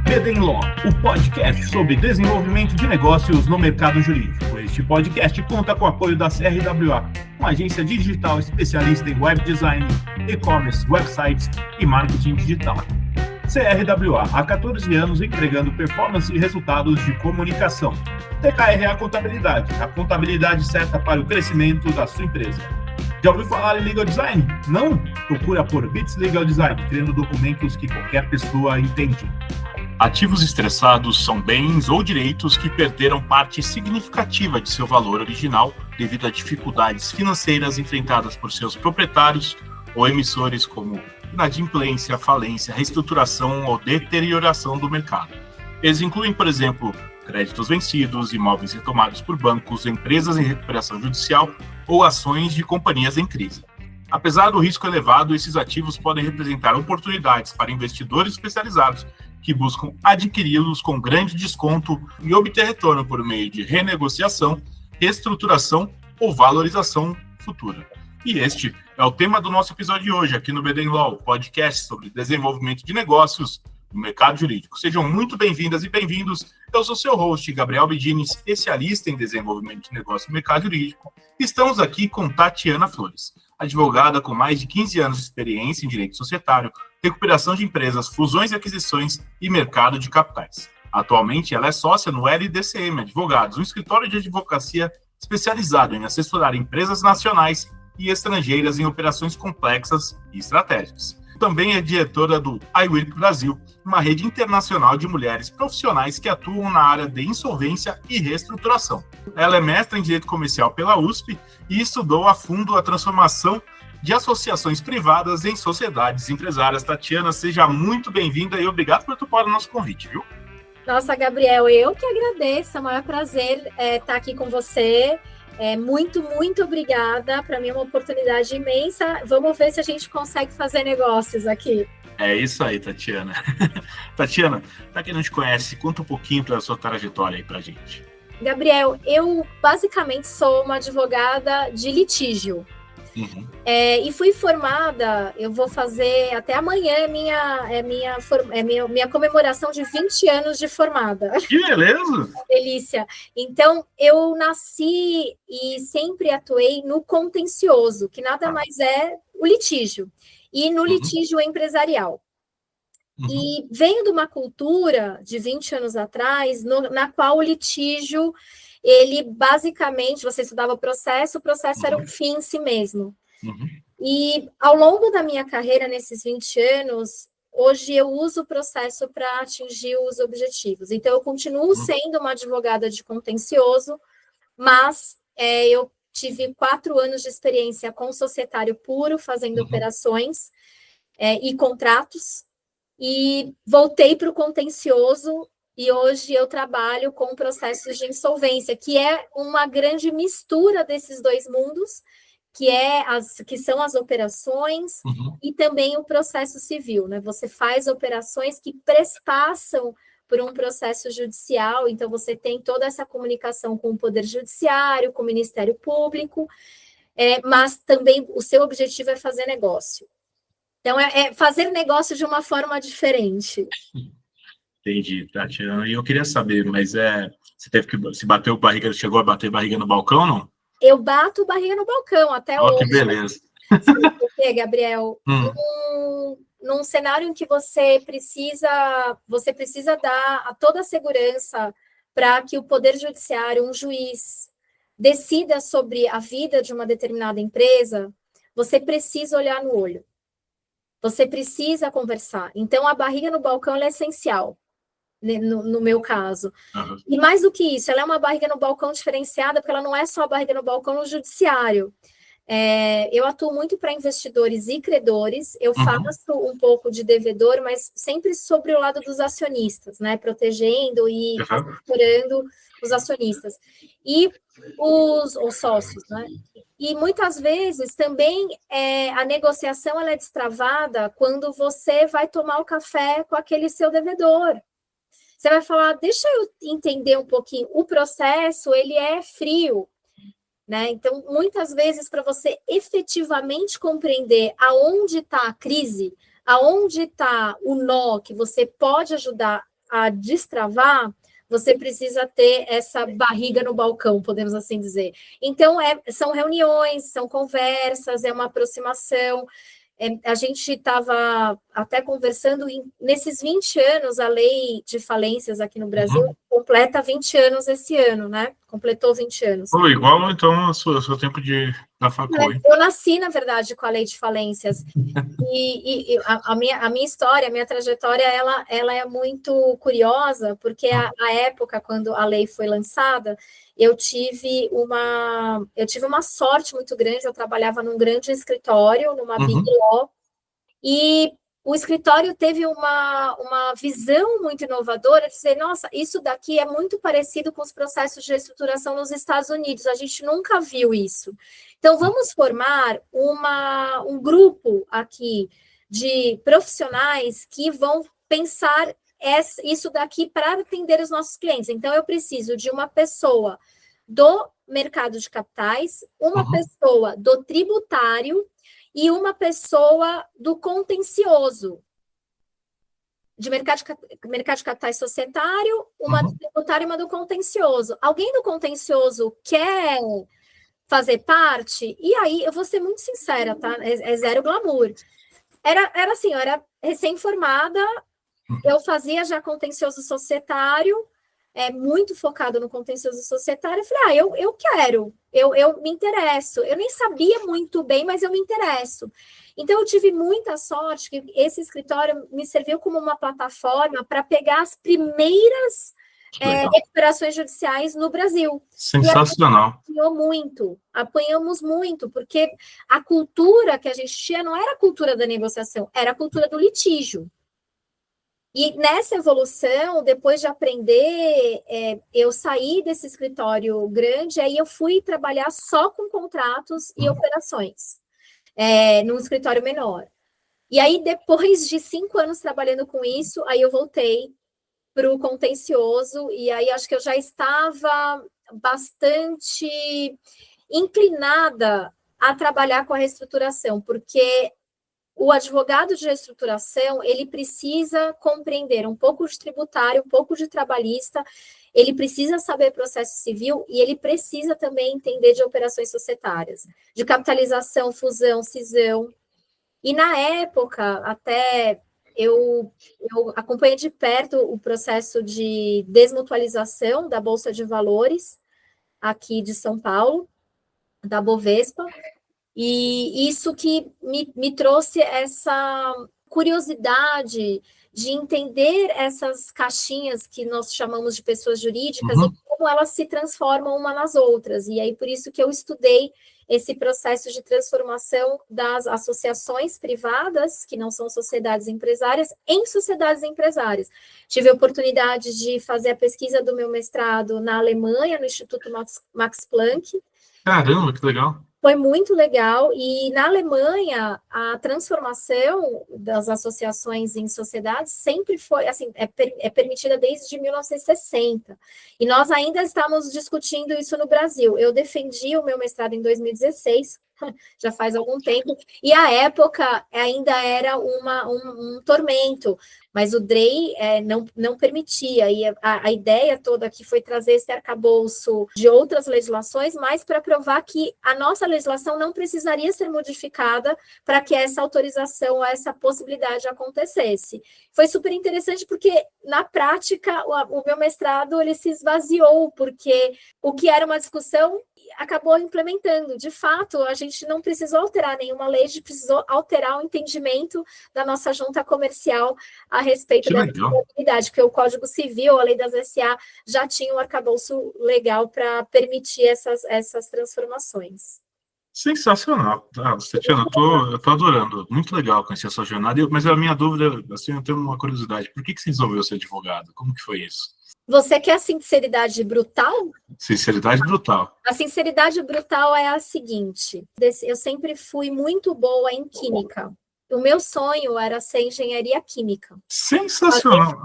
BD Law, o podcast sobre desenvolvimento de negócios no mercado jurídico. Este podcast conta com o apoio da CRWA, uma agência digital especialista em web design, e-commerce, websites e marketing digital. CRWA, há 14 anos entregando performance e resultados de comunicação. TKRA Contabilidade, a contabilidade certa para o crescimento da sua empresa. Já ouviu falar em Legal Design? Não? Procura por Bits Legal Design, criando documentos que qualquer pessoa entende. Ativos estressados são bens ou direitos que perderam parte significativa de seu valor original devido a dificuldades financeiras enfrentadas por seus proprietários ou emissores, como inadimplência, falência, reestruturação ou deterioração do mercado. Eles incluem, por exemplo, créditos vencidos, imóveis retomados por bancos, empresas em recuperação judicial ou ações de companhias em crise. Apesar do risco elevado, esses ativos podem representar oportunidades para investidores especializados que buscam adquiri-los com grande desconto e obter retorno por meio de renegociação, reestruturação ou valorização futura. E este é o tema do nosso episódio de hoje, aqui no BD Law, podcast sobre desenvolvimento de negócios no mercado jurídico. Sejam muito bem-vindas e bem-vindos. Eu sou seu host, Gabriel Bedini, especialista em desenvolvimento de negócios no mercado jurídico. Estamos aqui com Tatiana Flores, advogada com mais de 15 anos de experiência em direito societário, recuperação de empresas, fusões e aquisições e mercado de capitais. Atualmente, ela é sócia no LDCM Advogados, um escritório de advocacia especializado em assessorar empresas nacionais e estrangeiras em operações complexas e estratégicas. Também é diretora do iWork Brasil, uma rede internacional de mulheres profissionais que atuam na área de insolvência e reestruturação. Ela é mestra em Direito Comercial pela USP e estudou a fundo a transformação de associações privadas em sociedades empresárias. Tatiana, seja muito bem-vinda e obrigado por topar o nosso convite, viu? Nossa, Gabriel, eu que agradeço, é um maior prazer estar aqui com você. Muito obrigada. Para mim é uma oportunidade imensa. Vamos ver se a gente consegue fazer negócios aqui. É isso aí, Tatiana. Tatiana, para quem não te conhece, conta um pouquinho da sua trajetória aí para a gente. Gabriel, eu basicamente sou uma advogada de litígio. Uhum. E fui formada, eu vou fazer até amanhã minha comemoração de 20 anos de formada. Que beleza! Delícia! Então, eu nasci e sempre atuei no contencioso, que nada mais é o litígio, e no litígio empresarial. E venho de uma cultura de 20 anos atrás, na qual o litígio, ele basicamente, você estudava o processo era um fim em si mesmo. E ao longo da minha carreira, nesses 20 anos, hoje eu uso o processo para atingir os objetivos. Então, eu continuo sendo uma advogada de contencioso, mas eu tive 4 anos de experiência com societário puro, fazendo operações e contratos, e voltei para o contencioso. E hoje eu trabalho com processos de insolvência, que é uma grande mistura desses dois mundos, que são as operações e também o processo civil, né? Você faz operações que passam por um processo judicial, então você tem toda essa comunicação com o Poder Judiciário, com o Ministério Público, mas também o seu objetivo é fazer negócio. Então, é fazer negócio de uma forma diferente. Entendi, Tatiana. E eu queria saber, mas chegou a bater barriga no balcão, não? Eu bato barriga no balcão até hoje. Que beleza. Sabe por quê, Gabriel? Num cenário em que você precisa dar toda a segurança para que o Poder Judiciário, um juiz, decida sobre a vida de uma determinada empresa, você precisa olhar no olho. Você precisa conversar. Então, a barriga no balcão ela é essencial. No meu caso. E mais do que isso, ela é uma barriga no balcão diferenciada, porque ela não é só a barriga no balcão no judiciário. Eu atuo muito para investidores e credores, eu faço um pouco de devedor, mas sempre sobre o lado dos acionistas, né? Protegendo e assessorando os acionistas. E os sócios, né? E muitas vezes também a negociação ela é destravada quando você vai tomar o café com aquele seu devedor. Você vai falar, deixa eu entender um pouquinho, o processo, ele é frio, né? Então, muitas vezes, para você efetivamente compreender aonde está a crise, aonde está o nó que você pode ajudar a destravar, você precisa ter essa barriga no balcão, podemos assim dizer. Então, são reuniões, são conversas, é uma aproximação. A gente estava até conversando, nesses 20 anos, a lei de falências aqui no Brasil completa 20 anos esse ano, né? Completou 20 anos. Igual, então, o seu tempo da facul, hein? Eu nasci, na verdade, com a lei de falências. E a minha história, a minha trajetória, ela é muito curiosa, porque a época, quando a lei foi lançada, eu tive uma sorte muito grande. Eu trabalhava num grande escritório, numa Big Law, e o escritório teve uma visão muito inovadora de dizer, nossa, isso daqui é muito parecido com os processos de reestruturação nos Estados Unidos, a gente nunca viu isso. Então, vamos formar um grupo aqui de profissionais que vão pensar isso daqui para atender os nossos clientes. Então, eu preciso de uma pessoa do mercado de capitais, uma pessoa do tributário e uma pessoa do contencioso, de mercado de capitais societário, uma do tributário e uma do contencioso. Alguém do contencioso quer fazer parte? E aí, eu vou ser muito sincera, tá? É zero glamour. Era assim, eu era recém-formada, eu fazia já contencioso societário, muito focado no contencioso societário. Eu falei, eu quero, eu me interesso. Eu nem sabia muito bem, mas eu me interesso. Então, eu tive muita sorte que esse escritório me serviu como uma plataforma para pegar as primeiras recuperações judiciais no Brasil. Sensacional. Apanhamos muito, porque a cultura que a gente tinha não era a cultura da negociação, era a cultura do litígio. E nessa evolução, depois de aprender, eu saí desse escritório grande, aí eu fui trabalhar só com contratos e operações, num escritório menor. E aí, depois de 5 anos trabalhando com isso, aí eu voltei para o contencioso, e aí acho que eu já estava bastante inclinada a trabalhar com a reestruturação, porque o advogado de reestruturação, ele precisa compreender um pouco de tributário, um pouco de trabalhista, ele precisa saber processo civil e ele precisa também entender de operações societárias, de capitalização, fusão, cisão. E na época, até eu acompanhei de perto o processo de desmutualização da Bolsa de Valores aqui de São Paulo, da Bovespa, e isso que me trouxe essa curiosidade de entender essas caixinhas que nós chamamos de pessoas jurídicas e como elas se transformam uma nas outras. E aí, por isso que eu estudei esse processo de transformação das associações privadas, que não são sociedades empresárias, em sociedades empresárias. Tive a oportunidade de fazer a pesquisa do meu mestrado na Alemanha, no Instituto Max Planck. Caramba, que legal! Foi muito legal, e na Alemanha, a transformação das associações em sociedades sempre foi, assim, é permitida desde 1960, e nós ainda estamos discutindo isso no Brasil. Eu defendi o meu mestrado em 2016, já faz algum tempo, e a época ainda era um tormento, mas o DREI não permitia, e a ideia toda aqui foi trazer esse arcabouço de outras legislações, mas para provar que a nossa legislação não precisaria ser modificada para que essa autorização, essa possibilidade acontecesse. Foi super interessante porque, na prática, o meu mestrado ele se esvaziou, porque o que era uma discussão acabou implementando. De fato, a gente não precisou alterar nenhuma lei, a gente precisou alterar o entendimento da nossa junta comercial a respeito da responsabilidade, porque o Código Civil, a lei das SA, já tinha um arcabouço legal para permitir essas transformações. Sensacional. Tatiana, eu tô adorando. Muito legal conhecer a sua jornada, mas a minha dúvida, assim, eu tenho uma curiosidade. Por que você resolveu ser advogado? Como que foi isso? Você quer sinceridade brutal? Sinceridade brutal. A sinceridade brutal é a seguinte: eu sempre fui muito boa em química. O meu sonho era ser engenharia química. Sensacional.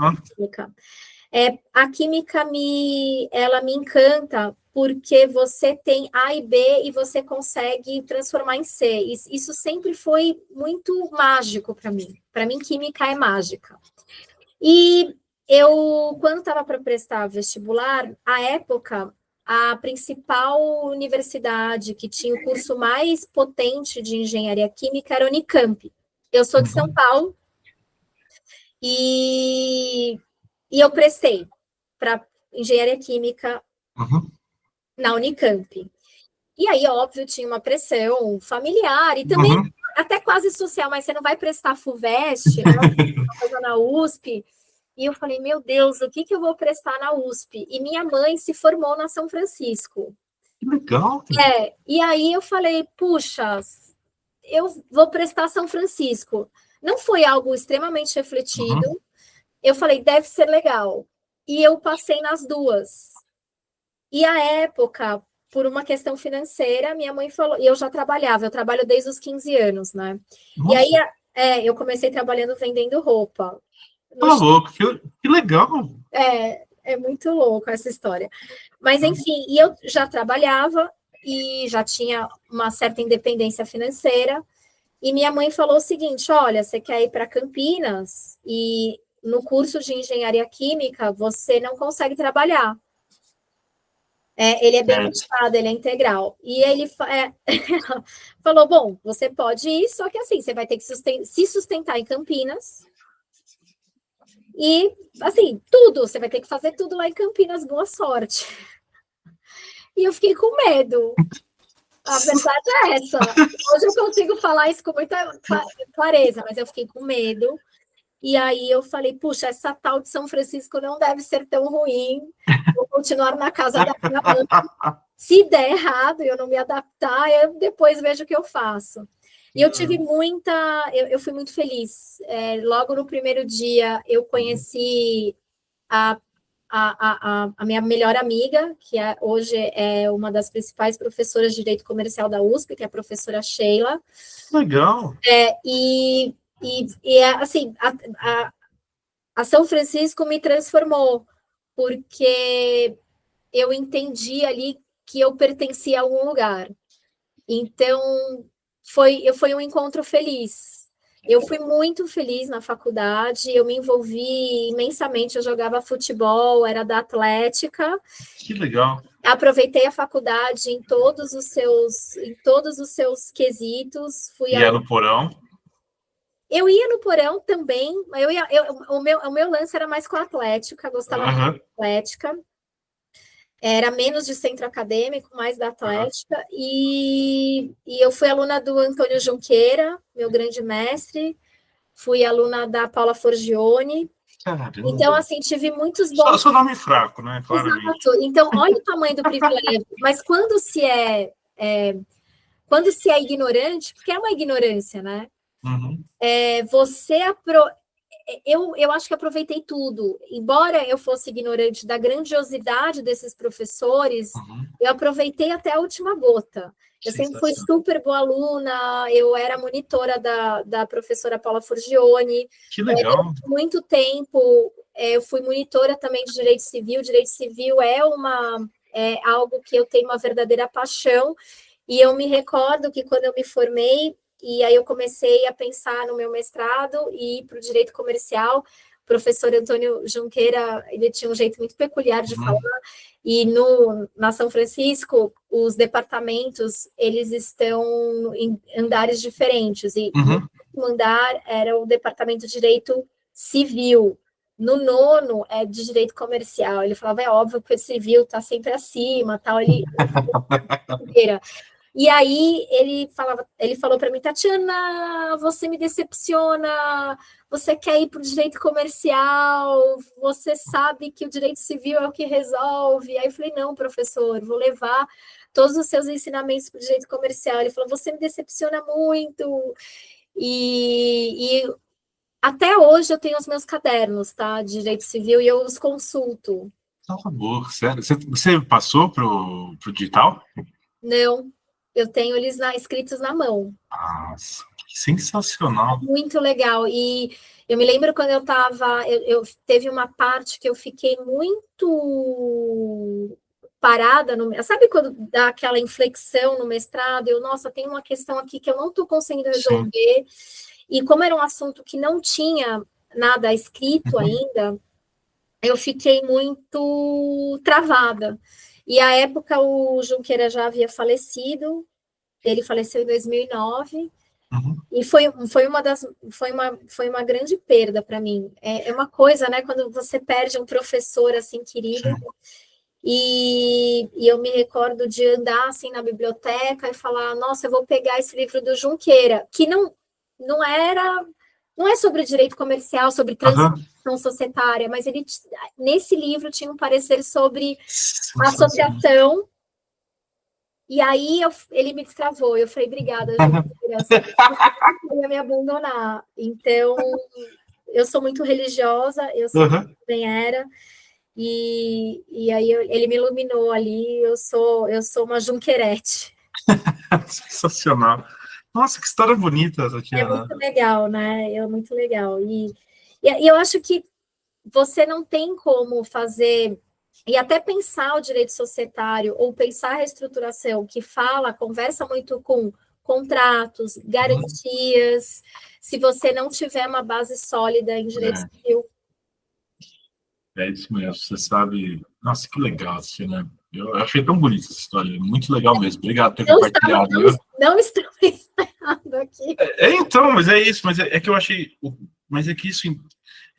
A química ela me encanta porque você tem A e B e você consegue transformar em C. Isso sempre foi muito mágico para mim. Para mim, química é mágica. E Eu, quando estava para prestar vestibular, à época, a principal universidade que tinha o curso mais potente de engenharia química era a Unicamp. Eu sou de São Paulo e eu prestei para engenharia química na Unicamp. E aí, óbvio, tinha uma pressão familiar e também até quase social, mas você não vai prestar FUVEST, né, na USP. E eu falei, meu Deus, o que eu vou prestar na USP? E minha mãe se formou na São Francisco. Que legal! E aí eu falei, puxa, eu vou prestar São Francisco. Não foi algo extremamente refletido. Eu falei, deve ser legal. E eu passei nas duas. E à época, por uma questão financeira, minha mãe falou, e eu já trabalhava, eu trabalho desde os 15 anos, né? Nossa. E aí eu comecei trabalhando vendendo roupa. Tá louco, que legal! É muito louco essa história. Mas, enfim, e eu já trabalhava e já tinha uma certa independência financeira. E minha mãe falou o seguinte, olha, você quer ir para Campinas e no curso de engenharia química você não consegue trabalhar. Ele é bem puxado, ele é integral. E ele falou, bom, você pode ir, só que assim, você vai ter que se sustentar em Campinas. E, assim, tudo, você vai ter que fazer tudo lá em Campinas, boa sorte. E eu fiquei com medo. A verdade é essa. Hoje eu consigo falar isso com muita clareza, mas eu fiquei com medo. E aí eu falei, puxa, essa tal de São Francisco não deve ser tão ruim. Vou continuar na casa da minha mãe. Se der errado e eu não me adaptar, eu depois vejo o que eu faço. E eu tive eu fui muito feliz. Logo no primeiro dia, eu conheci a minha melhor amiga, que hoje é uma das principais professoras de Direito Comercial da USP, que é a professora Sheila. Legal! Assim, a São Francisco me transformou, porque eu entendi ali que eu pertencia a algum lugar. Então, foi um encontro feliz. Eu fui muito feliz na faculdade, eu me envolvi imensamente, eu jogava futebol, era da Atlética. Que legal. Aproveitei a faculdade em todos os seus quesitos. Ia no porão? Eu ia no porão também, o meu lance era mais com a Atlética, gostava muito da Atlética. Era menos de centro acadêmico, mais da Atlética, e eu fui aluna do Antônio Junqueira, meu grande mestre, fui aluna da Paula Forgione. Caramba. Então, assim, tive muitos bons... Só nome fraco, né? Claramente. Exato. Então, olha o tamanho do privilégio. Mas quando se é ignorante, porque é uma ignorância, né? Eu acho que aproveitei tudo. Embora eu fosse ignorante da grandiosidade desses professores, eu aproveitei até a última gota. Eu sempre fui super boa aluna, eu era monitora da professora Paula Forgione. Que legal! Por muito tempo, eu fui monitora também de Direito Civil. Direito Civil é algo que eu tenho uma verdadeira paixão. E eu me recordo que quando eu me formei, e aí eu comecei a pensar no meu mestrado e ir para o direito comercial. O professor Antônio Junqueira, ele tinha um jeito muito peculiar de falar, e na São Francisco, os departamentos, eles estão em andares diferentes, e o último andar era o departamento de direito civil, no 9º é de direito comercial. Ele falava, é óbvio que o civil está sempre acima, tal, E aí ele falou para mim, Tatiana, você me decepciona, você quer ir para o direito comercial, você sabe que o direito civil é o que resolve. Aí eu falei, não, professor, vou levar todos os seus ensinamentos para o direito comercial. Ele falou, você me decepciona muito. E até hoje eu tenho os meus cadernos, tá, de direito civil, e eu os consulto. Tá bom, sério. Você passou pro digital? Não. Eu tenho eles escritos na mão. Nossa, que sensacional. Muito legal. E eu me lembro quando eu estava... Eu teve uma parte que eu fiquei muito parada. Sabe quando dá aquela inflexão no mestrado? Nossa, tem uma questão aqui que eu não estou conseguindo resolver. Sim. E como era um assunto que não tinha nada escrito ainda, eu fiquei muito travada. E à época o Junqueira já havia falecido, ele faleceu em 2009, e foi uma grande perda para mim. É uma coisa, né, quando você perde um professor assim querido, e eu me recordo de andar assim na biblioteca e falar, nossa, eu vou pegar esse livro do Junqueira, que não é sobre direito comercial, sobre transição societária, mas nesse livro tinha um parecer sobre associação. E aí ele me destravou. Eu falei, obrigada, Junqueira, você não ia me abandonar. Então, eu sou muito religiosa, eu sempre também era. E aí ele me iluminou ali. Eu sou uma Junquerete. Sensacional. Nossa, que história bonita, Tatiana. É muito legal, né? É muito legal. E eu acho que você não tem como fazer, e até pensar o direito societário, ou pensar a reestruturação, que conversa muito com contratos, garantias, se você não tiver uma base sólida em direito civil. É isso mesmo, você sabe. Nossa, que legal, Tatiana. Eu achei tão bonita essa história, muito legal mesmo. Obrigado por ter compartilhado. Não estou ensinando aqui. Então, mas é isso, mas é que eu achei. Mas é que isso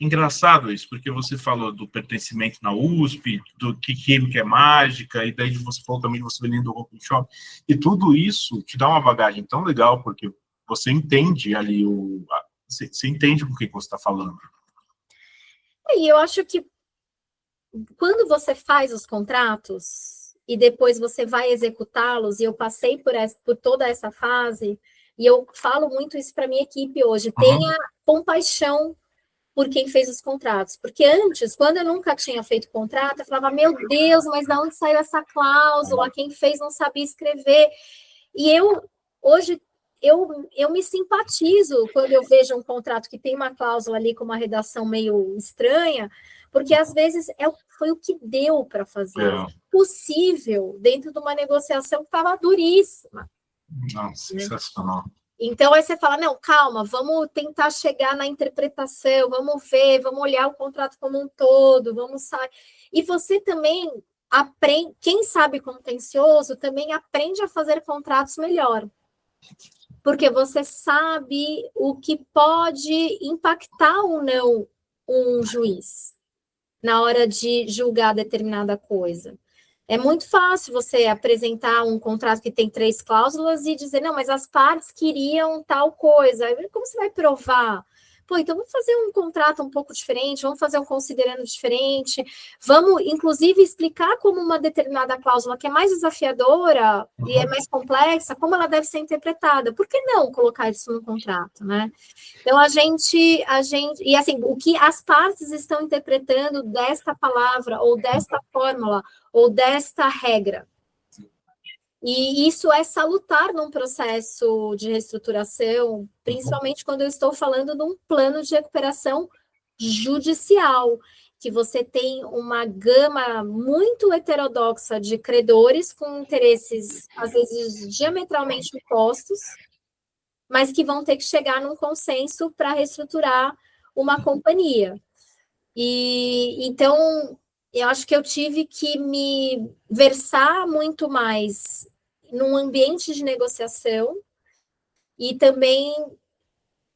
engraçado isso, porque você falou do pertencimento na USP, do que química é mágica, e daí você falou também de você vendendo open shop, e tudo isso te dá uma bagagem tão legal, porque você entende ali você entende com o que você está falando. E eu acho que quando você faz os contratos e depois você vai executá-los, e eu passei por toda essa fase, e eu falo muito isso para minha equipe hoje, tenha compaixão por quem fez os contratos, porque antes, quando eu nunca tinha feito contrato, eu falava, meu Deus, mas de onde saiu essa cláusula? Quem fez não sabia escrever. E hoje, eu me simpatizo quando eu vejo um contrato que tem uma cláusula ali com uma redação meio estranha, porque às vezes foi o que deu para fazer. Possível, dentro de uma negociação que estava duríssima. Nossa, sensacional. Então, aí você fala, não, calma, vamos tentar chegar na interpretação, vamos ver, vamos olhar o contrato como um todo, vamos sair. E você também aprende, quem sabe contencioso, também aprende a fazer contratos melhor. Porque você sabe o que pode impactar ou não um juiz na hora de julgar determinada coisa. É muito fácil você apresentar um contrato que tem 3 cláusulas e dizer, não, mas as partes queriam tal coisa. Como você vai provar? Pô, então vamos fazer um contrato um pouco diferente, vamos fazer um considerando diferente, vamos, inclusive, explicar como uma determinada cláusula que é mais desafiadora e é mais complexa, como ela deve ser interpretada. Por que não colocar isso no contrato, né? Então, e assim, o que as partes estão interpretando desta palavra, ou desta fórmula, ou desta regra. E isso é salutar num processo de reestruturação, principalmente quando eu estou falando de um plano de recuperação judicial, que você tem uma gama muito heterodoxa de credores com interesses, às vezes, diametralmente opostos, mas que vão ter que chegar num consenso para reestruturar uma companhia. E então, eu acho que eu tive que me versar muito mais num ambiente de negociação e também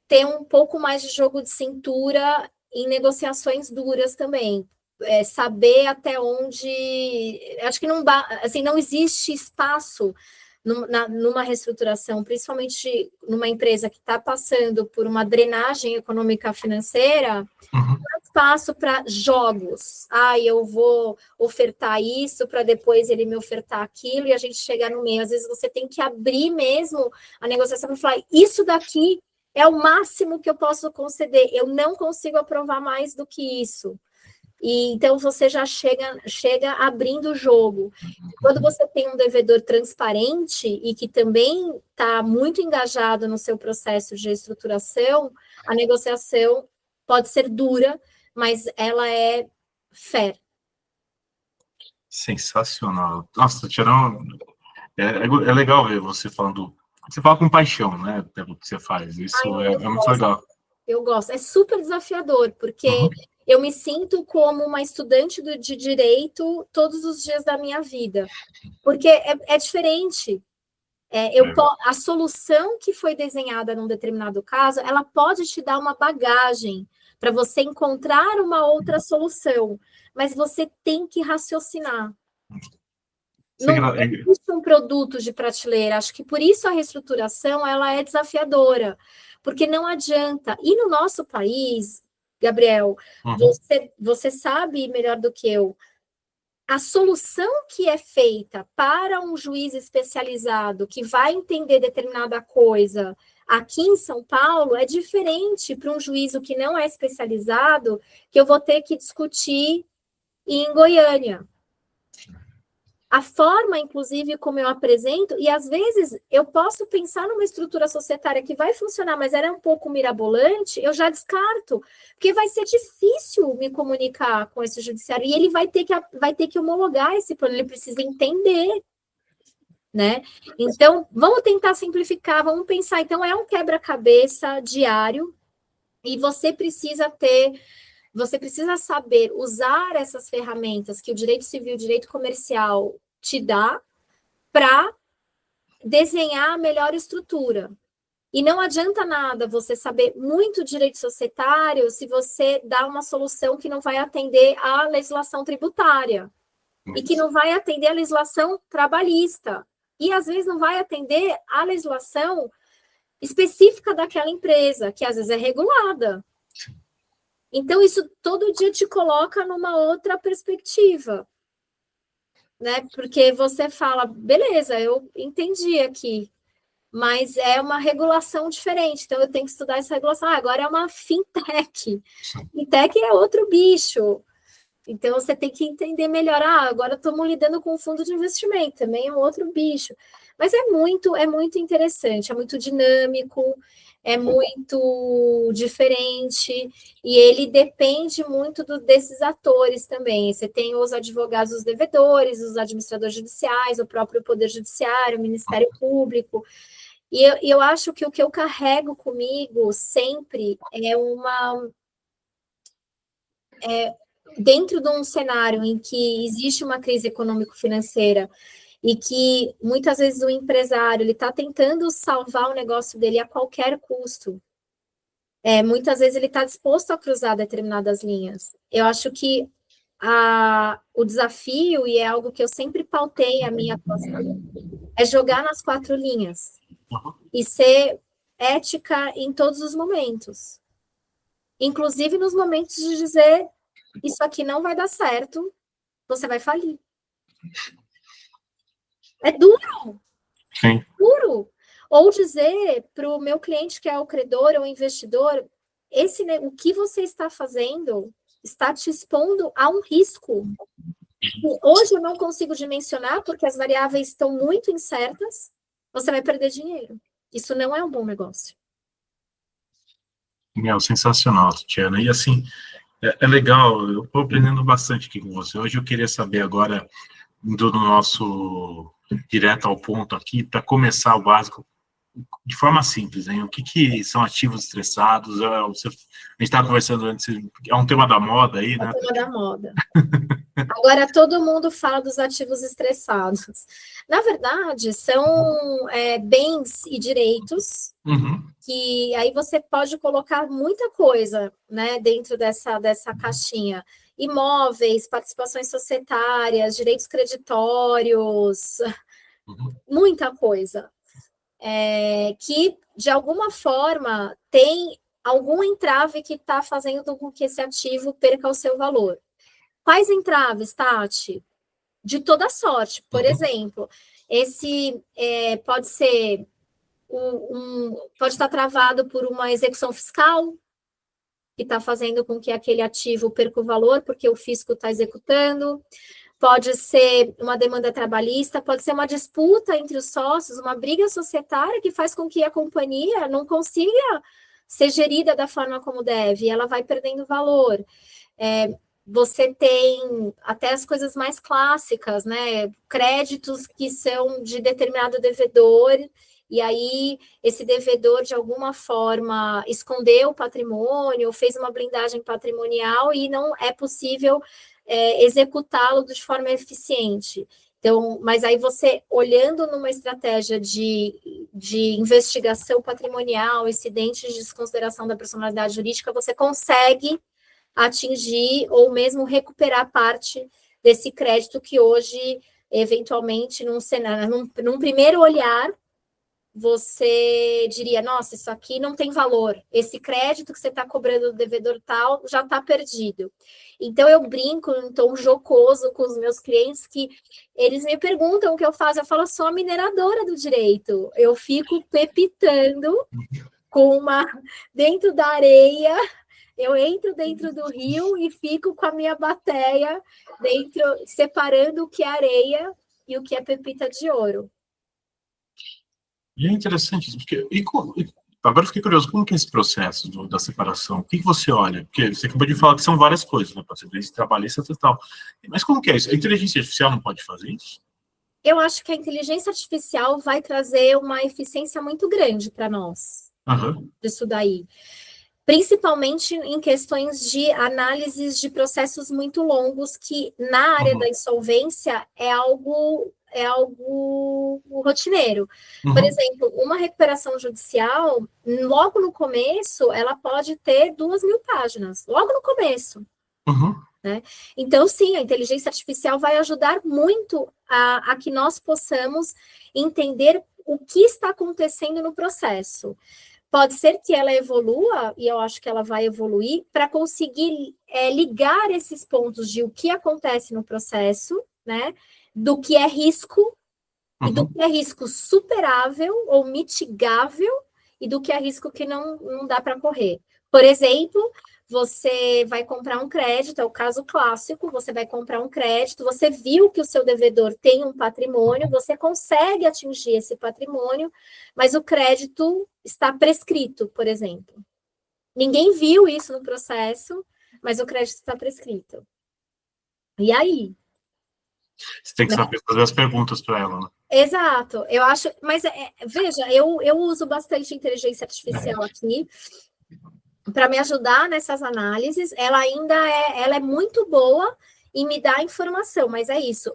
ter um pouco mais de jogo de cintura em negociações duras também. Saber até onde... Acho que não existe espaço numa reestruturação, principalmente numa empresa que está passando por uma drenagem econômica financeira, não há espaço para jogos. Eu vou ofertar isso para depois ele me ofertar aquilo e a gente chegar no meio. Às vezes você tem que abrir mesmo a negociação para falar, isso daqui é o máximo que eu posso conceder, eu não consigo aprovar mais do que isso. E então você já chega abrindo o jogo. Quando você tem um devedor transparente e que também está muito engajado no seu processo de reestruturação, a negociação pode ser dura, mas ela é fair. Sensacional. Nossa, Tatiana, é legal ver você falando. Você fala com paixão, né? Pelo que você faz. Isso é muito legal. Eu gosto. É super desafiador, porque eu me sinto como uma estudante de direito todos os dias da minha vida, porque é diferente. A solução que foi desenhada num determinado caso, ela pode te dar uma bagagem para você encontrar uma outra solução, mas você tem que raciocinar. Não existe um produto de prateleira. Acho que por isso a reestruturação ela é desafiadora, porque não adianta. E no nosso país, Gabriel, você sabe melhor do que eu, a solução que é feita para um juiz especializado que vai entender determinada coisa aqui em São Paulo é diferente para um juízo que não é especializado, que eu vou ter que discutir em Goiânia. A forma, inclusive, como eu apresento, e às vezes eu posso pensar numa estrutura societária que vai funcionar, mas ela é um pouco mirabolante, eu já descarto, porque vai ser difícil me comunicar com esse judiciário, e ele vai ter que homologar esse plano, ele precisa entender, né? Então, vamos tentar simplificar, vamos pensar, então é um quebra-cabeça diário, e você precisa saber usar essas ferramentas que o direito civil, o direito comercial te dá para desenhar a melhor estrutura. E não adianta nada você saber muito direito societário se você dá uma solução que não vai atender à legislação tributária e que não vai atender à legislação trabalhista e às vezes não vai atender à legislação específica daquela empresa, que às vezes é regulada. Então, isso todo dia te coloca numa outra perspectiva, né? Porque você fala, beleza, eu entendi aqui, mas é uma regulação diferente, então eu tenho que estudar essa regulação. Agora é uma fintech. Fintech é outro bicho. Então, você tem que entender melhor. Agora estamos lidando com um fundo de investimento, também é um outro bicho. Mas é muito interessante, é muito dinâmico, é muito diferente, e ele depende muito desses atores também. Você tem os advogados, os devedores, os administradores judiciais, o próprio Poder Judiciário, o Ministério Público. E eu acho que o que eu carrego comigo sempre dentro de um cenário em que existe uma crise econômico-financeira e que muitas vezes o empresário ele está tentando salvar o negócio dele a qualquer custo. Muitas vezes ele está disposto a cruzar determinadas linhas. Eu acho que o desafio, e é algo que eu sempre pautei a minha atuação, é jogar nas 4 linhas e ser ética em todos os momentos. Inclusive nos momentos de dizer, isso aqui não vai dar certo, você vai falir. É duro. Sim. Duro. Ou dizer para o meu cliente que é o credor ou investidor, o que você está fazendo está te expondo a um risco. Hoje eu não consigo dimensionar porque as variáveis estão muito incertas, você vai perder dinheiro. Isso não é um bom negócio. Sensacional, Tatiana. E assim, é legal, eu estou aprendendo bastante aqui com você. Hoje eu queria saber agora, indo no nosso direto ao ponto aqui, para começar o básico, de forma simples, hein? O que são ativos estressados? A gente estava conversando antes, é um tema da moda aí, né? É um tema da moda. Agora todo mundo fala dos ativos estressados. Na verdade, são bens e direitos que aí você pode colocar muita coisa, né, dentro dessa caixinha. Imóveis, participações societárias, direitos creditórios, muita coisa. Que, de alguma forma, tem algum entrave que está fazendo com que esse ativo perca o seu valor. Quais entraves, Tati? De toda sorte. Por exemplo, esse pode ser pode estar travado por uma execução fiscal, que está fazendo com que aquele ativo perca o valor, porque o fisco está executando. Pode ser uma demanda trabalhista, pode ser uma disputa entre os sócios, uma briga societária que faz com que a companhia não consiga ser gerida da forma como deve, e ela vai perdendo valor. Você tem até as coisas mais clássicas, né? Créditos que são de determinado devedor e aí esse devedor, de alguma forma, escondeu o patrimônio, fez uma blindagem patrimonial e não é possível executá-lo de forma eficiente. Então, mas aí você, olhando numa estratégia de investigação patrimonial, incidentes de desconsideração da personalidade jurídica, você consegue atingir ou mesmo recuperar parte desse crédito que hoje, eventualmente, num primeiro olhar, você diria, nossa, isso aqui não tem valor, esse crédito que você está cobrando do devedor tal já está perdido. Então, eu brinco em tom jocoso com os meus clientes que eles me perguntam o que eu faço, eu falo, sou a mineradora do direito, eu fico pepitando dentro da areia, eu entro dentro do rio e fico com a minha bateia dentro, separando o que é areia e o que é pepita de ouro. E é interessante isso, porque agora eu fiquei curioso, como que é esse processo da separação? O que você olha? Porque você acabou de falar que são várias coisas, né? Pode ser desde trabalhista e tal. Mas como que é isso? A inteligência artificial não pode fazer isso? Eu acho que a inteligência artificial vai trazer uma eficiência muito grande para nós, disso daí. Principalmente em questões de análises de processos muito longos, que na área da insolvência é algo rotineiro. Por exemplo, uma recuperação judicial, logo no começo, ela pode ter 2.000 páginas, logo no começo. Né? Então, sim, a inteligência artificial vai ajudar muito a que nós possamos entender o que está acontecendo no processo. Pode ser que ela evolua, e eu acho que ela vai evoluir, para conseguir ligar esses pontos de o que acontece no processo, né, do que é risco, e do que é risco superável ou mitigável, e do que é risco que não dá para correr. Por exemplo, você vai comprar um crédito, é o caso clássico, você vai comprar um crédito, você viu que o seu devedor tem um patrimônio, você consegue atingir esse patrimônio, mas o crédito está prescrito, por exemplo. Ninguém viu isso no processo, mas o crédito está prescrito. E aí? Você tem que saber fazer as perguntas para ela, né? Exato, eu acho, mas veja, eu uso bastante inteligência artificial aqui, para me ajudar nessas análises. Ela é muito boa em me dar informação, mas é isso.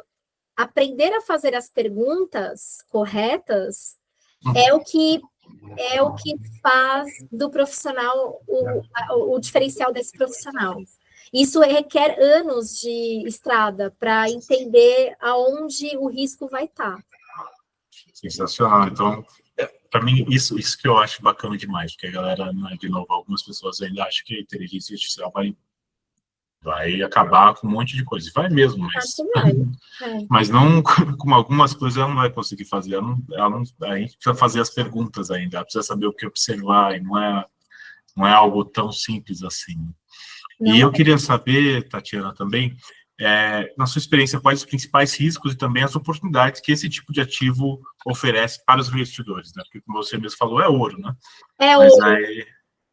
Aprender a fazer as perguntas corretas é o que faz do profissional o diferencial desse profissional. Isso requer anos de estrada para entender aonde o risco vai estar. Sensacional. Então, para mim, isso que eu acho bacana demais, porque a galera, de novo, algumas pessoas ainda acham que a inteligência artificial vai acabar com um monte de coisa. Vai mesmo, mas não, com algumas coisas ela não vai conseguir fazer. A gente precisa fazer as perguntas ainda, ela precisa saber o que observar, e não é algo tão simples assim. E eu queria saber, Tatiana, também, na sua experiência, quais os principais riscos e também as oportunidades que esse tipo de ativo oferece para os investidores, né? Porque, como você mesmo falou, é ouro, né? Mas ouro. Aí,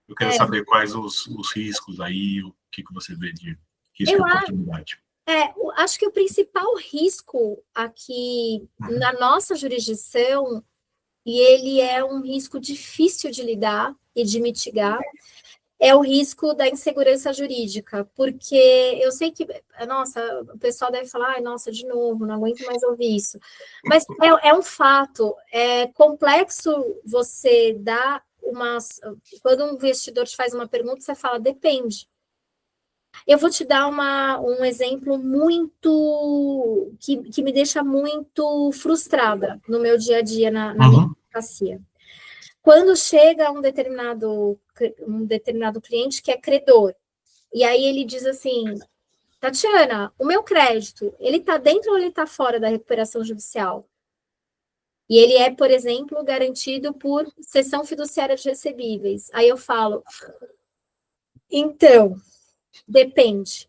eu queria saber quais os riscos aí, o que você vê de risco e oportunidade. Acho que o principal risco aqui na nossa jurisdição, e ele é um risco difícil de lidar e de mitigar, é o risco da insegurança jurídica, porque eu sei que, nossa, o pessoal deve falar, nossa, de novo, não aguento mais ouvir isso, mas é um fato, é complexo você dar quando um investidor te faz uma pergunta, você fala, depende. Eu vou te dar um exemplo muito, que me deixa muito frustrada no meu dia a dia na minha advocacia. Quando chega um determinado cliente que é credor, e aí ele diz assim, Tatiana, o meu crédito, ele está dentro ou ele está fora da recuperação judicial? E ele é, por exemplo, garantido por cessão fiduciária de recebíveis. Aí eu falo, então, depende.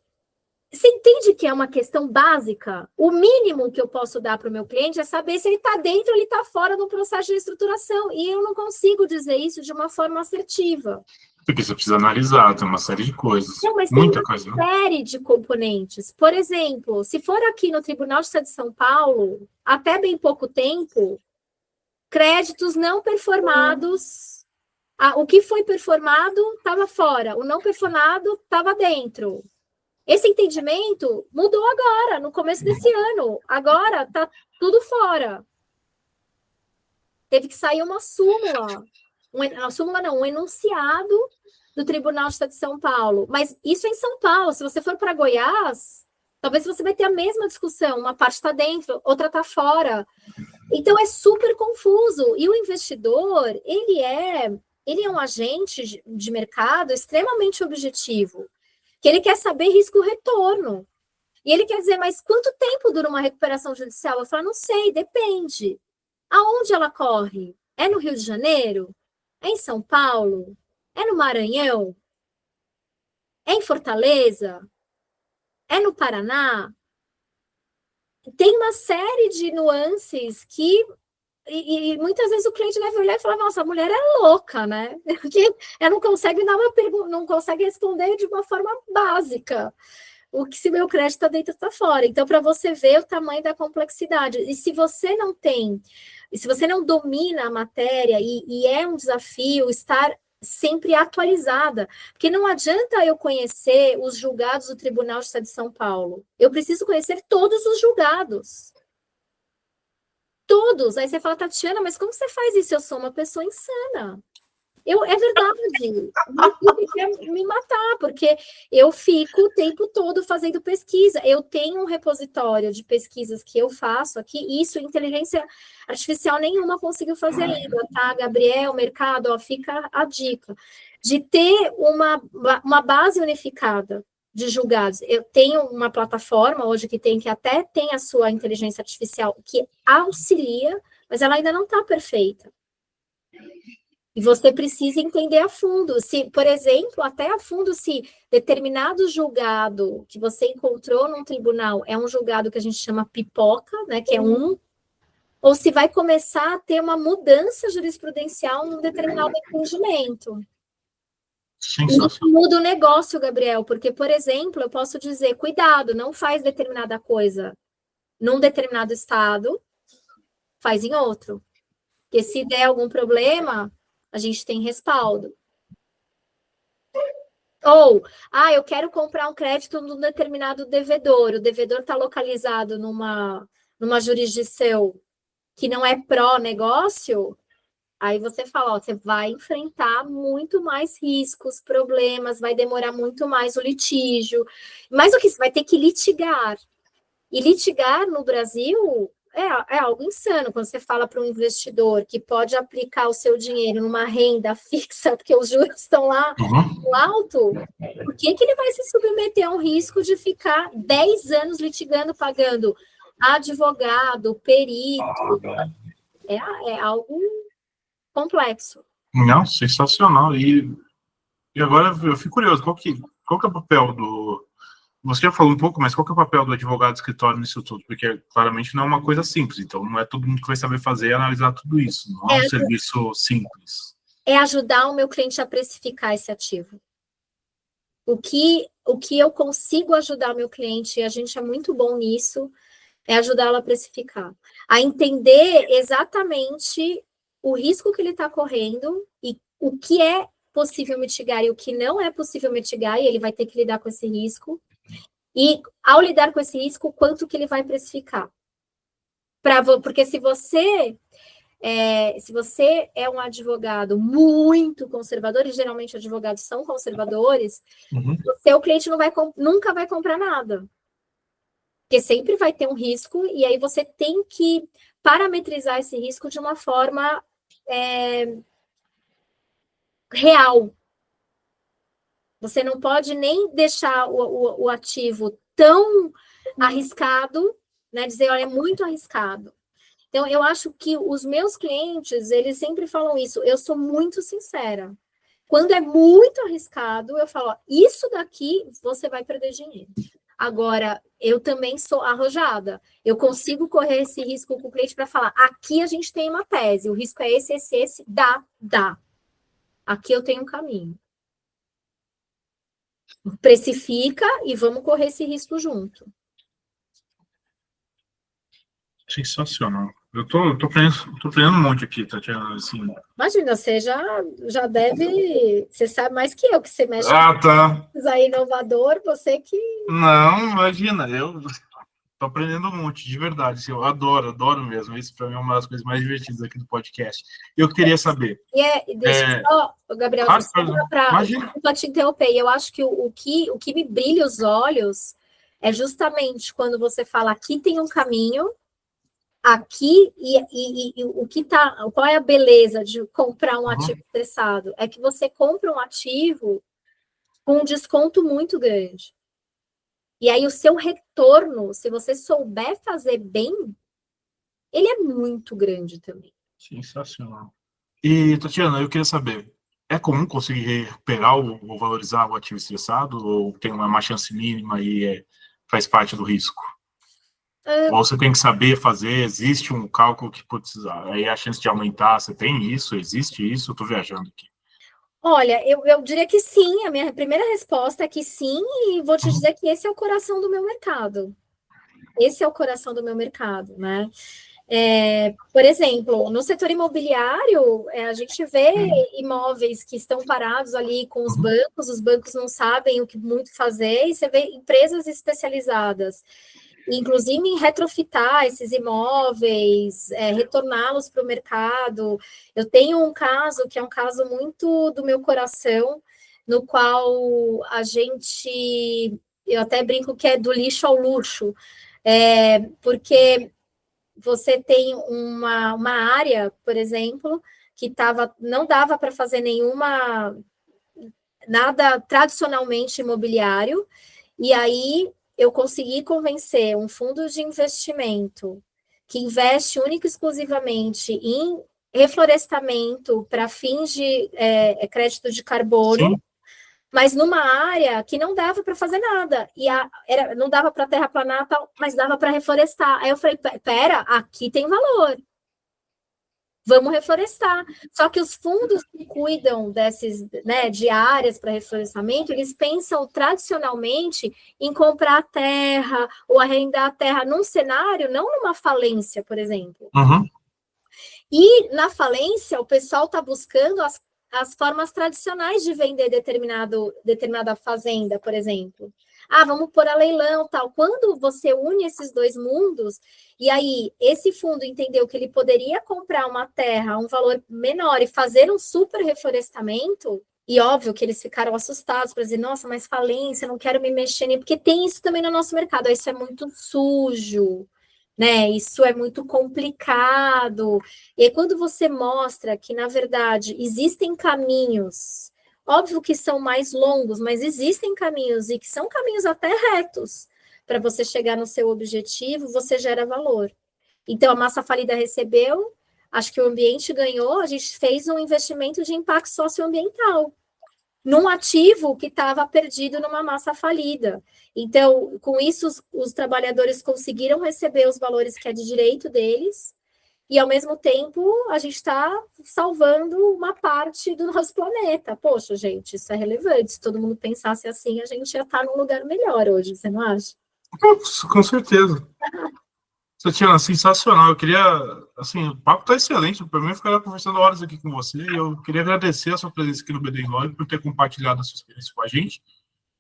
Você entende que é uma questão básica? O mínimo que eu posso dar para o meu cliente é saber se ele está dentro ou ele está fora do processo de reestruturação. E eu não consigo dizer isso de uma forma assertiva. Porque você precisa analisar, tem uma série de coisas. Não, mas muita tem uma coisa, série de componentes. Por exemplo, se for aqui no Tribunal de Justiça de São Paulo, até bem pouco tempo, créditos não performados, o que foi performado estava fora, o não performado estava dentro. Esse entendimento mudou agora, no começo desse ano. Agora está tudo fora. Teve que sair uma súmula. Um enunciado do Tribunal de Estado de São Paulo. Mas isso é em São Paulo. Se você for para Goiás, talvez você vai ter a mesma discussão. Uma parte está dentro, outra está fora. Então, é super confuso. E o investidor, ele é um agente de mercado extremamente objetivo, que ele quer saber risco-retorno. E ele quer dizer, mas quanto tempo dura uma recuperação judicial? Eu falo, não sei, depende. Aonde ela corre? É no Rio de Janeiro? É em São Paulo? É no Maranhão? É em Fortaleza? É no Paraná? Tem uma série de nuances que... E muitas vezes o cliente deve olhar e falar, nossa, a mulher é louca, né? Porque ela não consegue dar uma pergunta, não consegue responder de uma forma básica. O que se meu crédito está dentro, está fora. Então, para você ver o tamanho da complexidade. E se você não tem, se você não domina a matéria, e é um desafio estar sempre atualizada, porque não adianta eu conhecer os julgados do Tribunal de Estado de São Paulo. Eu preciso conhecer todos os julgados. Todos. Aí você fala, Tatiana, mas como você faz isso? Eu sou uma pessoa insana. É verdade. Eu quero me matar, porque eu fico o tempo todo fazendo pesquisa. Eu tenho um repositório de pesquisas que eu faço aqui, e isso inteligência artificial nenhuma conseguiu fazer ainda, tá? Gabriel, mercado, ó, fica a dica. De ter uma base unificada de julgados. Eu tenho uma plataforma hoje que até tem a sua inteligência artificial que auxilia, mas ela ainda não está perfeita. E você precisa entender a fundo. Se, por exemplo, até a fundo, se determinado julgado que você encontrou num tribunal é um julgado que a gente chama pipoca, né, que é ou se vai começar a ter uma mudança jurisprudencial num determinado entendimento. Isso muda o negócio, Gabriel, porque, por exemplo, eu posso dizer, cuidado, não faz determinada coisa num determinado estado, faz em outro. Porque se der algum problema, a gente tem respaldo. Ou, eu quero comprar um crédito num determinado devedor, o devedor está localizado numa jurisdição que não é pró-negócio, aí você fala, você vai enfrentar muito mais riscos, problemas, vai demorar muito mais o litígio. Mais o que? Você vai ter que litigar. E litigar no Brasil é algo insano. Quando você fala para um investidor que pode aplicar o seu dinheiro numa renda fixa, porque os juros estão lá no alto, por que ele vai se submeter a um risco de ficar 10 anos litigando, pagando advogado, perito? É algo complexo. Não, sensacional. E agora eu fico curioso, qual que é o papel do... Você já falou um pouco, mas qual que é o papel do advogado escritório nisso tudo? Porque claramente não é uma coisa simples, então não é todo mundo que vai saber fazer e analisar tudo isso. Não é um serviço simples. É ajudar o meu cliente a precificar esse ativo. O que eu consigo ajudar o meu cliente, e a gente é muito bom nisso, é ajudá-lo a precificar. A entender exatamente o risco que ele está correndo e o que é possível mitigar e o que não é possível mitigar, e ele vai ter que lidar com esse risco. E, ao lidar com esse risco, quanto que ele vai precificar? Porque se você é um advogado muito conservador, e geralmente advogados são conservadores, o seu cliente nunca vai comprar nada. Porque sempre vai ter um risco, e aí você tem que parametrizar esse risco de uma forma real. Você não pode nem deixar o ativo tão arriscado, né? Dizer, olha, é muito arriscado. Então, eu acho que os meus clientes, eles sempre falam isso. Eu sou muito sincera. Quando é muito arriscado, eu falo, ó, isso daqui você vai perder dinheiro. Agora, eu também sou arrojada. Eu consigo correr esse risco com o cliente para falar, aqui a gente tem uma tese, o risco é esse, dá. Aqui eu tenho um caminho. Precifica e vamos correr esse risco junto. Sensacional. Eu tô aprendendo um monte aqui, Tatiana, assim. Imagina, você já deve... Você sabe mais que eu, que você mexe Ah, tá. com aí inovador, você que... Não, imagina, eu tô aprendendo um monte, de verdade. Assim, eu adoro mesmo. Isso para mim é uma das coisas mais divertidas aqui do podcast. Eu queria saber. Deixa só, Gabriel, Claro, desculpa te interromper. Eu acho que o que me brilha os olhos é justamente quando você fala aqui tem um caminho, aqui, e o que tá, qual é a beleza de comprar um ativo estressado? É que você compra um ativo com um desconto muito grande. E aí o seu retorno, se você souber fazer bem, ele é muito grande também. Sensacional. E, Tatiana, eu queria saber, é comum conseguir recuperar ou valorizar o ativo estressado, ou tem uma chance mínima e faz parte do risco? Ou você tem que saber fazer, existe um cálculo que putz, aí a chance de aumentar, você tem isso, existe isso, eu estou viajando aqui. Olha, eu diria que sim, a minha primeira resposta é que sim, e vou te dizer que esse é o coração do meu mercado. Esse é o coração do meu mercado, né? Por exemplo, no setor imobiliário, a gente vê imóveis que estão parados ali com os bancos não sabem o que muito fazer, e você vê empresas especializadas, inclusive em retrofitar esses imóveis, retorná-los para o mercado. Eu tenho um caso que é um caso muito do meu coração, no qual eu até brinco que é do lixo ao luxo, porque você tem uma área, por exemplo, que não dava para fazer nada tradicionalmente imobiliário, e aí eu consegui convencer um fundo de investimento que investe única e exclusivamente em reflorestamento para fins de crédito de carbono, sim, mas numa área que não dava para fazer nada, e não dava para terraplanar, mas dava para reflorestar. Aí eu falei, pera, aqui tem valor. Vamos reflorestar. Só que os fundos que cuidam de áreas para reflorestamento, eles pensam tradicionalmente em comprar terra ou arrendar a terra num cenário, não numa falência, por exemplo. E na falência, o pessoal está buscando as formas tradicionais de vender determinada fazenda, por exemplo. Vamos pôr a leilão, tal. Quando você une esses dois mundos, e aí esse fundo entendeu que ele poderia comprar uma terra a um valor menor e fazer um super reflorestamento, e óbvio que eles ficaram assustados para dizer, nossa, mas falência, não quero me mexer nem, porque tem isso também no nosso mercado, isso é muito sujo, né? Isso é muito complicado. E aí, quando você mostra que, na verdade, existem caminhos, óbvio que são mais longos, mas existem caminhos, e que são caminhos até retos, para você chegar no seu objetivo, você gera valor. Então, a Massa Falida recebeu, acho que o ambiente ganhou, a gente fez um investimento de impacto socioambiental, num ativo que estava perdido numa massa falida. Então, com isso, os trabalhadores conseguiram receber os valores que é de direito deles, e, ao mesmo tempo, a gente está salvando uma parte do nosso planeta. Poxa, gente, isso é relevante. Se todo mundo pensasse assim, a gente ia estar num lugar melhor hoje, você não acha? Com certeza. Tatiana, sensacional. Eu queria, assim, o papo está excelente. Para mim, eu ficaria conversando horas aqui com você, e eu queria agradecer a sua presença aqui no BD Law por ter compartilhado a sua experiência com a gente.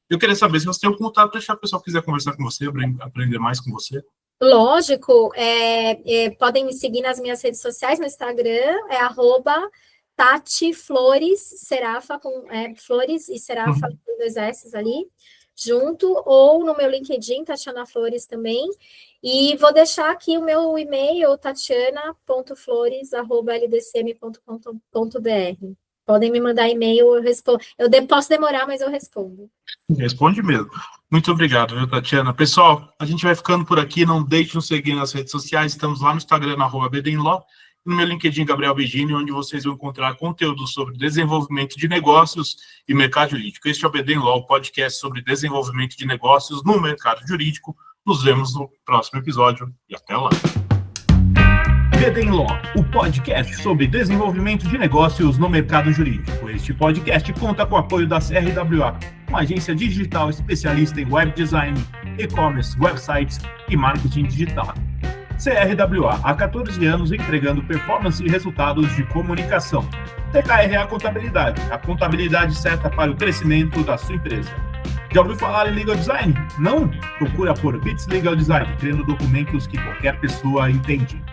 Eu queria saber se você tem um contato, deixar o pessoal que quiser conversar com você, aprender mais com você. Lógico, podem me seguir nas minhas redes sociais, no Instagram, @Tati Flores, Serafa, Flores e Serafa, com 2 S ali, junto, ou no meu LinkedIn, Tatiana Flores também, e vou deixar aqui o meu e-mail, tatiana.flores@ldcm.com.br. Podem me mandar e-mail, eu respondo. Posso demorar, mas eu respondo. Responde mesmo. Muito obrigado, viu, Tatiana? Pessoal, a gente vai ficando por aqui. Não deixe de nos seguir nas redes sociais. Estamos lá no Instagram, @BDinLaw, e no meu LinkedIn, Gabriel Begini, onde vocês vão encontrar conteúdo sobre desenvolvimento de negócios e mercado jurídico. Este é o BDinLaw, o podcast sobre desenvolvimento de negócios no mercado jurídico. Nos vemos no próximo episódio e até lá. BD Law, o podcast sobre desenvolvimento de negócios no mercado jurídico. Este podcast conta com o apoio da CRWA, uma agência digital especialista em web design, e-commerce, websites e marketing digital. CRWA, há 14 anos entregando performance e resultados de comunicação. TKRA Contabilidade, a contabilidade certa para o crescimento da sua empresa. Já ouviu falar em Legal Design? Não? Procura por Bits Legal Design, criando documentos que qualquer pessoa entende.